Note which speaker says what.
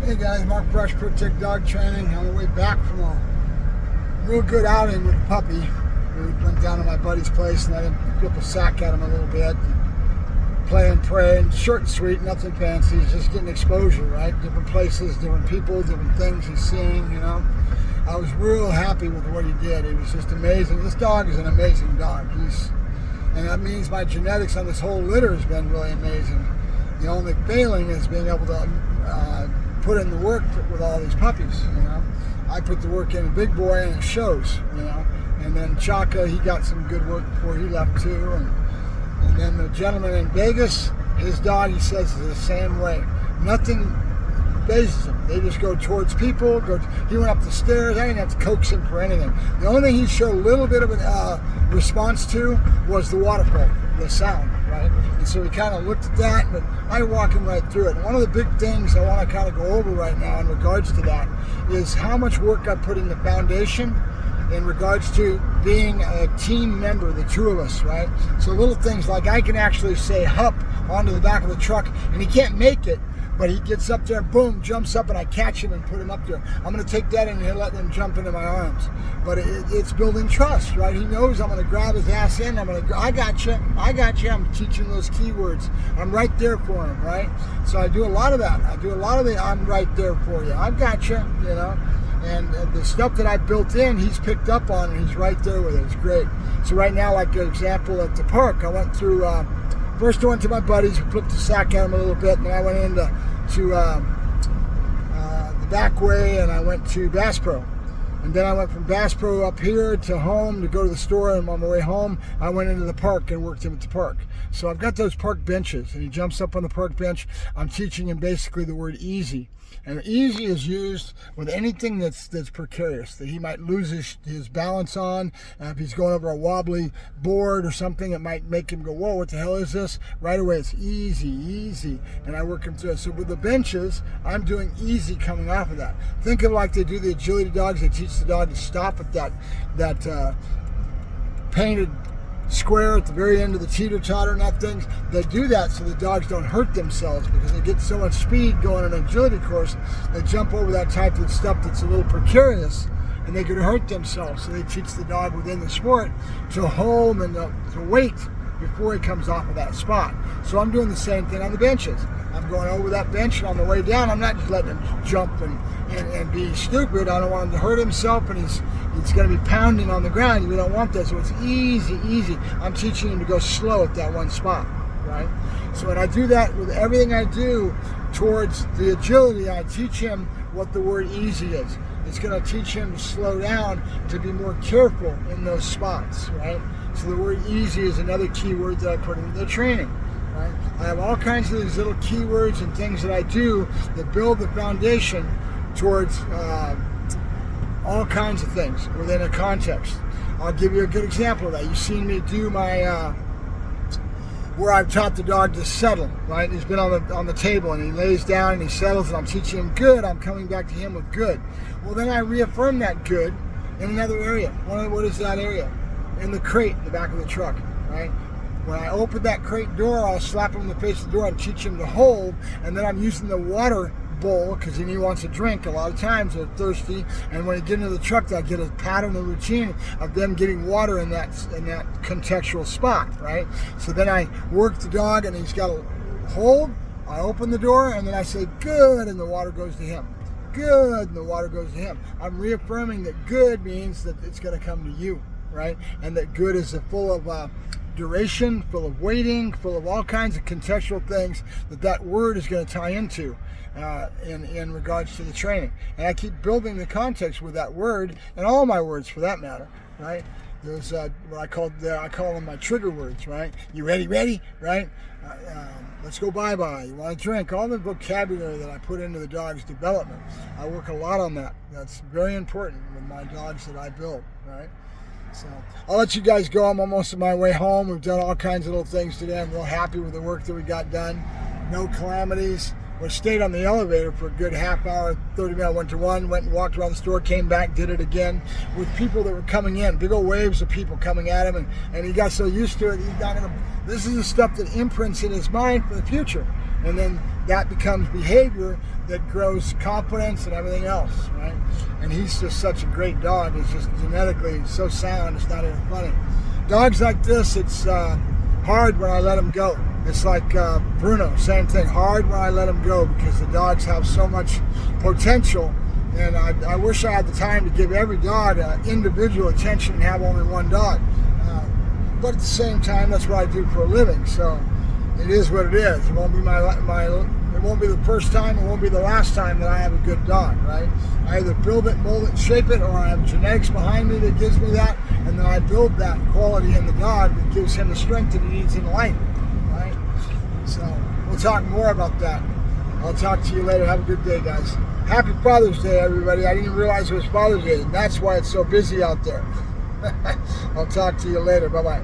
Speaker 1: Hey guys, Mark Brush, Protect Dog Training. On the way back from a real good outing with the puppy. We went down to my buddy's place and I flip a sack at him a little bit. Play and pray, and short and sweet, nothing fancy. He's just getting exposure, right? Different places, different people, different things he's seeing, you know. I was real happy with what he did. It was just amazing. This dog is an amazing dog. And that means my genetics on this whole litter has been really amazing. The only failing is being able to put in the work with all these puppies, you know. I put the work in a big boy and it shows, you know. And then Chaka, he got some good work before he left too. And then the gentleman in Vegas, his dog, he says, is the same way. Nothing phases him. They just go towards people. He went up the stairs. I didn't have to coax him for anything. The only thing he showed a little bit of a response to was the waterfall, the sound, right? And so he kind of looked at that, but I walk him right through it. And one of the big things I want to kind of go over right now in regards to that is how much work I put in the foundation in regards to being a team member, the two of us, right? So little things like I can actually say hup onto the back of the truck, and he can't make it, but he gets up there, boom, jumps up, and I catch him and put him up there. I'm going to take that in and let him jump into my arms. But it's building trust, right? He knows I'm going to grab his ass in. I got you. I'm teaching those keywords. I'm right there for him, right? So I do a lot of that. I do a lot of the I'm right there for you. I've got you, you know. And the stuff that I built in, he's picked up on, and he's right there with it. It's great. So right now, like an example at the park, I went through, first I went to my buddies, flipped the sack at him a little bit, and then I went into the back way, and I went to Bass Pro. And then I went from Bass Pro up here to home to go to the store, and on my way home, I went into the park and worked him at the park. So I've got those park benches, and he jumps up on the park bench. I'm teaching him basically the word easy. And easy is used with anything that's precarious, that he might lose his balance on. If he's going over a wobbly board or something, it might make him go, whoa, what the hell is this? Right away, it's easy, easy. And I work him through it. So with the benches, I'm doing easy coming off of that. Think of like they do the agility dogs. They teach the dog to stop at that painted square at the very end of the teeter-totter and that things. They do that so the dogs don't hurt themselves, because they get so much speed going on an agility course, they jump over that type of stuff that's a little precarious, and they could hurt themselves. So they teach the dog within the sport to hold and to wait before he comes off of that spot. So I'm doing the same thing on the benches. I'm going over that bench, and on the way down, I'm not just letting him jump and be stupid. I don't want him to hurt himself, and he's going to be pounding on the ground. We don't want that, so it's easy, easy. I'm teaching him to go slow at that one spot, right? So when I do that with everything I do towards the agility, I teach him what the word easy is. It's going to teach him to slow down, to be more careful in those spots, right? So the word easy is another keyword that I put into the training. Right? I have all kinds of these little keywords and things that I do that build the foundation towards all kinds of things within a context. I'll give you a good example of that. You've seen me do my where I've taught the dog to settle, right? He's been on the table and he lays down and he settles, and I'm teaching him good. I'm coming back to him with good. Well, then I reaffirm that good in another area. What is that area? In the crate in the back of the truck, right? When I open that crate door, I'll slap him in the face of the door and teach him to hold, and then I'm using the water bowl because he wants a drink. A lot of times they're thirsty, and when he get into the truck, I get a pattern and routine of them getting water in that contextual spot, right? So then I work the dog, and he's got to hold. I open the door, and then I say good, and the water goes to him. Good, and the water goes to him. I'm reaffirming that good means that it's going to come to you, right? And that good is full of duration, full of waiting, full of all kinds of contextual things that word is going to tie into in regards to the training. And I keep building the context with that word, and all my words for that matter, right? There's what I call them my trigger words, right? You ready, right? Let's go bye-bye. You want a drink? All the vocabulary that I put into the dog's development. I work a lot on that. That's very important with my dogs that I build, right? So I'll let you guys go. I'm almost on my way home. We've done all kinds of little things today. I'm real happy with the work that we got done. No calamities. We stayed on the elevator for a good half hour, 30 minutes. I went to one, went and walked around the store, came back, did it again with people that were coming in, big old waves of people coming at him, and he got so used to it, he's not gonna. This is the stuff that imprints in his mind for the future. and then that becomes behavior that grows confidence and everything else, right? And he's just such a great dog. He's just genetically so sound, it's not even funny. Dogs like this, it's hard when I let them go. It's like Bruno, same thing, hard when I let them go, because the dogs have so much potential, and I wish I had the time to give every dog individual attention and have only one dog. But at the same time, that's what I do for a living, so it is what it is. It won't be it won't be the first time, it won't be the last time that I have a good dog, right? I either build it, mold it, shape it, or I have genetics behind me that gives me that, and then I build that quality in the dog that gives him the strength that he needs in life, right? So we'll talk more about that. I'll talk to you later. Have a good day, guys. Happy Father's Day, everybody. I didn't even realize it was Father's Day, and that's why it's so busy out there. I'll talk to you later. Bye-bye.